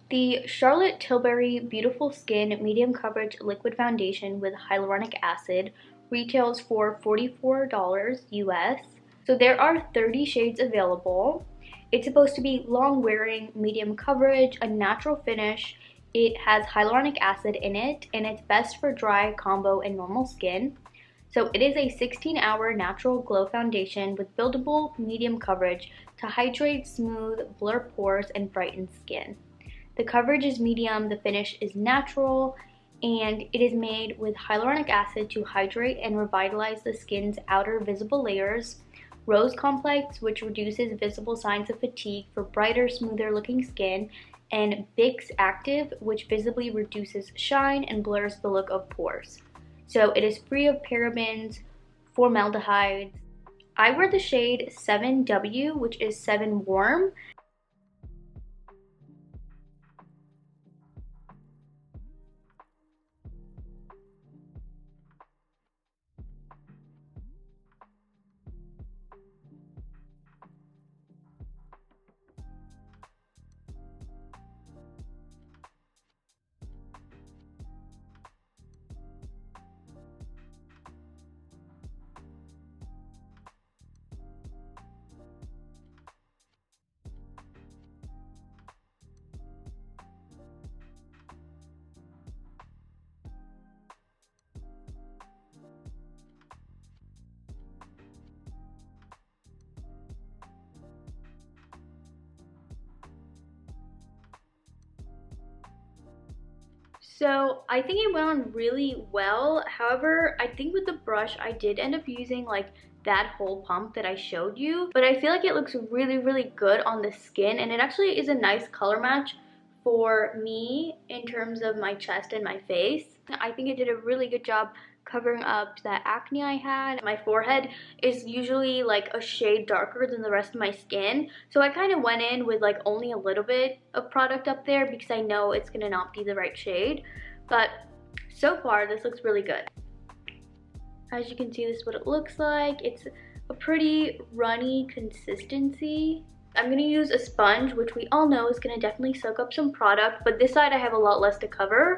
The Charlotte Tilbury Beautiful Skin Medium Coverage Liquid Foundation with Hyaluronic Acid retails for $44 US. So there are 30 shades available. It's supposed to be long wearing, medium coverage, a natural finish. It has hyaluronic acid in it, and it's best for dry, combo, and normal skin. So it is a 16-hour natural glow foundation with buildable medium coverage to hydrate, smooth, blur pores, and brighten skin. The coverage is medium, the finish is natural, and it is made with hyaluronic acid to hydrate and revitalize the skin's outer visible layers, rose complex, which reduces visible signs of fatigue for brighter, smoother looking skin, and Bix Active, which visibly reduces shine and blurs the look of pores. So it is free of parabens, formaldehydes. I wear the shade 7W, which is 7 warm. So I think it went on really well. However, I think with the brush I did end up using like that whole pump that I showed you, but I feel like it looks really, really good on the skin, and it actually is a nice color match for me in terms of my chest and my face. I think it did a really good job covering up that acne I had. My forehead is usually like a shade darker than the rest of my skin, so I kind of went in with like only a little bit of product up there because I know it's gonna not be the right shade. But so far this looks really good. As you can see, this is what it looks like. It's a pretty runny consistency. I'm gonna use a sponge, which we all know is gonna definitely soak up some product, but this side I have a lot less to cover.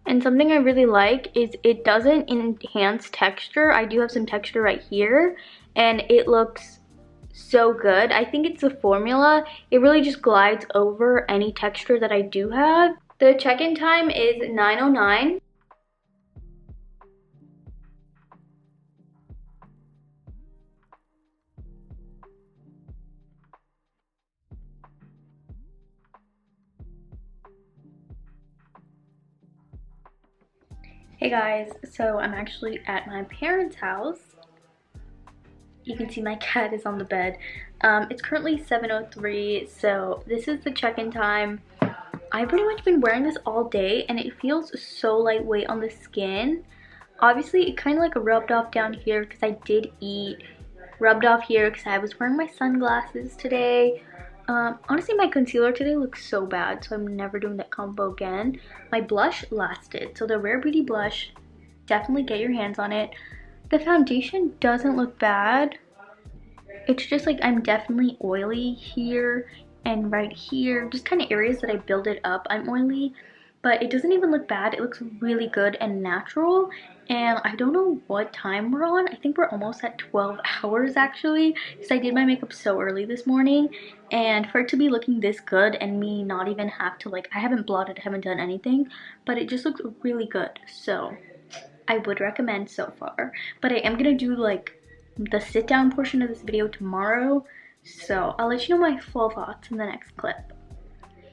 And something I really like is it doesn't enhance texture. I do have some texture right here, and it looks so good. I think it's the formula. It really just glides over any texture that I do have. The check-in time is 9:09. Hey guys, so I'm actually at my parents' house. You can see my cat is on the bed. It's currently 7:03, so this is the check-in time. I've pretty much been wearing this all day, and it feels so lightweight on the skin. Obviously, it kind of like rubbed off down here because I did eat. Rubbed off here because I was wearing my sunglasses today. Honestly, my concealer today looks so bad, so I'm never doing that combo again. My blush lasted, so the Rare Beauty blush, definitely get your hands on it. The foundation doesn't look bad. It's just like I'm definitely oily here and right here, just kind of areas that I build it up. I'm oily, but it doesn't even look bad. It looks really good and natural. And I don't know what time we're on. I think we're almost at 12 hours actually, because I did my makeup so early this morning, and for it to be looking this good and me not even have to like, I haven't blotted, haven't done anything, but it just looks really good. So I would recommend so far. But I am gonna do like the sit down portion of this video tomorrow, so I'll let you know my full thoughts in the next clip.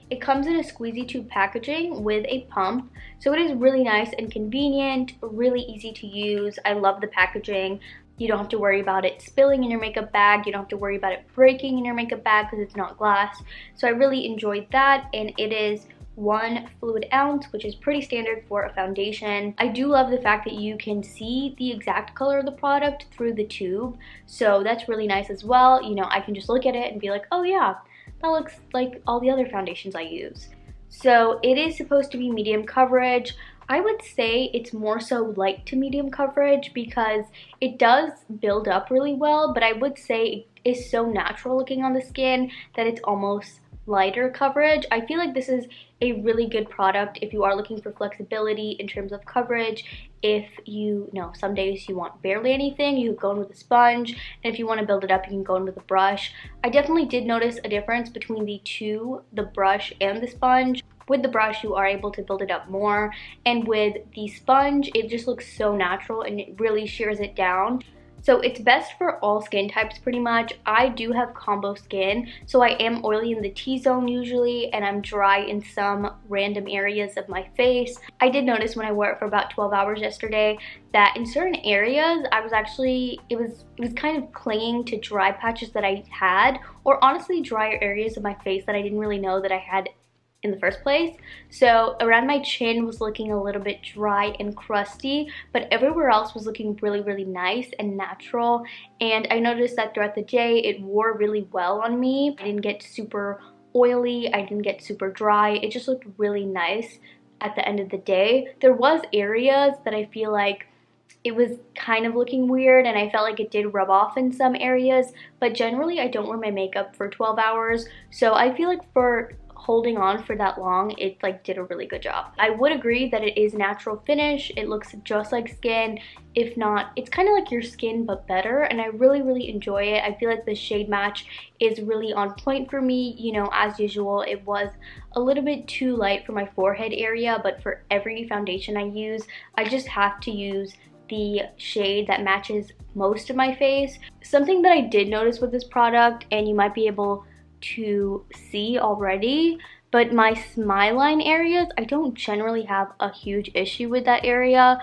It comes in a squeezy tube packaging with a pump, so it is really nice and convenient, really easy to use. I love the packaging. You don't have to worry about it spilling in your makeup bag. You don't have to worry about it breaking in your makeup bag because it's not glass. So I really enjoyed that, and it is 1 fluid ounce, which is pretty standard for a foundation. I do love the fact that you can see the exact color of the product through the tube, so that's really nice as well. You know, I can just look at it and be like, oh yeah, that looks like all the other foundations I use. So it is supposed to be medium coverage. I would say it's more so light to medium coverage because it does build up really well, but I would say it is so natural looking on the skin that it's almost lighter coverage. I feel like this is a really good product if you are looking for flexibility in terms of coverage. If you know some days you want barely anything, you go in with a sponge, and if you want to build it up, you can go in with a brush. I definitely did notice a difference between the two, the brush and the sponge. With the brush, you are able to build it up more, and with the sponge, it just looks so natural and it really shears it down. So it's best for all skin types pretty much. I do have combo skin, so I am oily in the T-zone usually, and I'm dry in some random areas of my face. I did notice when I wore it for about 12 hours yesterday that in certain areas I was actually, it was kind of clinging to dry patches that I had, or honestly drier areas of my face that I didn't really know that I had in the first place. So around my chin was looking a little bit dry and crusty, but everywhere else was looking really nice and natural. And I noticed that throughout the day it wore really well on me. I didn't get super oily, I didn't get super dry. It just looked really nice at the end of the day. There was areas that I feel like it was kind of looking weird and I felt like it did rub off in some areas, but generally I don't wear my makeup for 12 hours, so I feel like for holding on for that long, it like did a really good job. I would agree that it is natural finish. It looks just like skin. If not, it's kind of like your skin but better, and I really enjoy it. I feel like the shade match is really on point for me. You know, as usual, it was a little bit too light for my forehead area, but for every foundation I use, I just have to use the shade that matches most of my face. Something that I did notice with this product, and you might be able to see already, but my smile line areas, I don't generally have a huge issue with that area,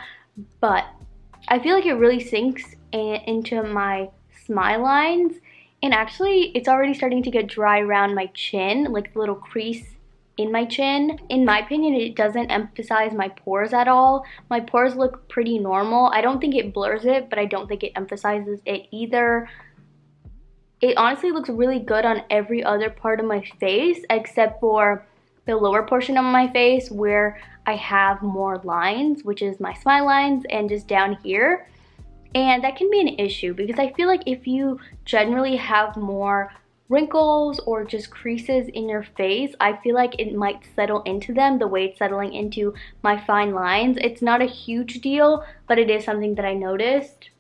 but I feel like it really sinks into my smile lines, and actually it's already starting to get dry around my chin, like the little crease in my chin. In my opinion, it doesn't emphasize my pores at all. My pores look pretty normal. I don't think it blurs it, but I don't think it emphasizes it either. It honestly looks really good on every other part of my face except for the lower portion of my face where I have more lines, which is my smile lines, and just down here. And that can be an issue because I feel like if you generally have more wrinkles or just creases in your face, I feel like it might settle into them the way it's settling into my fine lines. It's not a huge deal, but it is something that I noticed.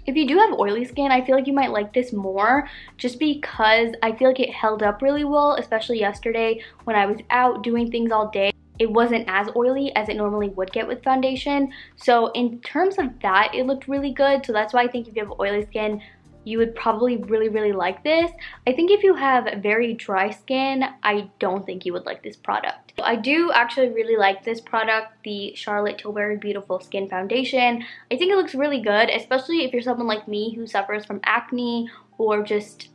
If you do have oily skin, I feel like you might like this more just because I feel like it held up really well, especially yesterday when I was out doing things all day. It wasn't as oily as it normally would get with foundation. So in terms of that, it looked really good. So that's why I think if you have oily skin, you would probably really like this. I think if you have very dry skin, I don't think you would like this product. I do actually really like this product, the Charlotte Tilbury Beautiful Skin Foundation. I think it looks really good, especially if you're someone like me who suffers from acne or just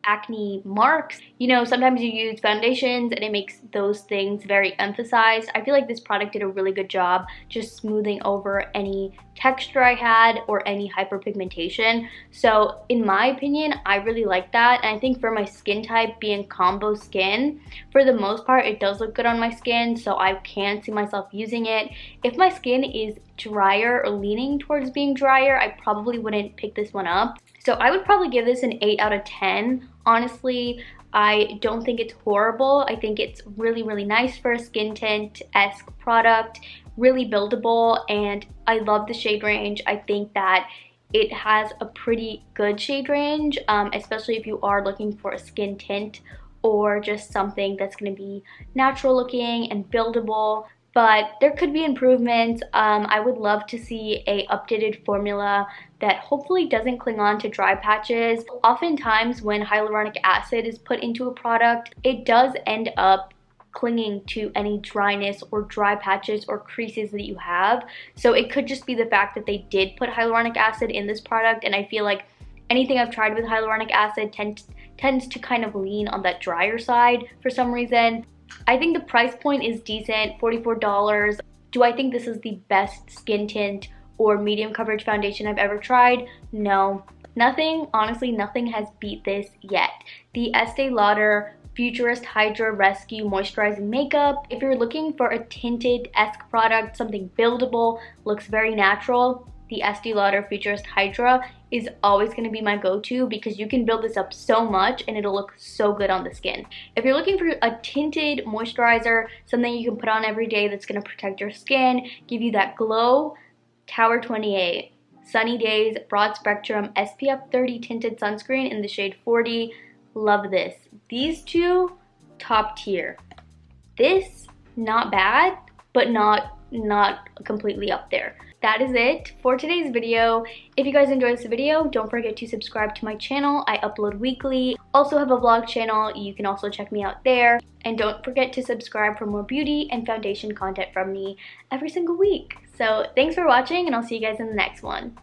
acne marks. You know, sometimes you use foundations and it makes those things very emphasized. I feel like this product did a really good job just smoothing over any texture I had or any hyperpigmentation. So in my opinion, I really like that, and I think for my skin type being combo skin, for the most part it does look good on my skin, so I can see myself using it. If my skin is drier or leaning towards being drier, I probably wouldn't pick this one up. So I would probably give this an 8 out of 10. Honestly, I don't think it's horrible. I think it's really nice for a skin tint-esque product, really buildable, and I love the shade range. I think that it has a pretty good shade range, especially if you are looking for a skin tint or just something that's going to be natural looking and buildable. But there could be improvements. I would love to see a updated formula that hopefully doesn't cling on to dry patches. Oftentimes when hyaluronic acid is put into a product, it does end up clinging to any dryness or dry patches or creases that you have. So it could just be the fact that they did put hyaluronic acid in this product, and I feel like anything I've tried with hyaluronic acid tends to kind of lean on that drier side for some reason. I think the price point is decent, $44. Do I think this is the best skin tint or medium coverage foundation I've ever tried? No. Honestly, nothing has beat this yet. The Estee Lauder Futurist Hydra Rescue Moisturizing Makeup. If you're looking for a tinted-esque product, something buildable, looks very natural, the Estee Lauder Futurist Hydra is always going to be my go-to because you can build this up so much and it'll look so good on the skin. If you're looking for a tinted moisturizer, something you can put on every day that's going to protect your skin, give you that glow, Tower 28. Sunny Days Broad Spectrum SPF 30 Tinted Sunscreen in the shade 40. Love this. These two, top tier. This, not bad, but not completely up there. That is it for today's video. If you guys enjoyed this video, don't forget to subscribe to my channel. I upload weekly. Also have a vlog channel. You can also check me out there. And don't forget to subscribe for more beauty and foundation content from me every single week. So thanks for watching, and I'll see you guys in the next one.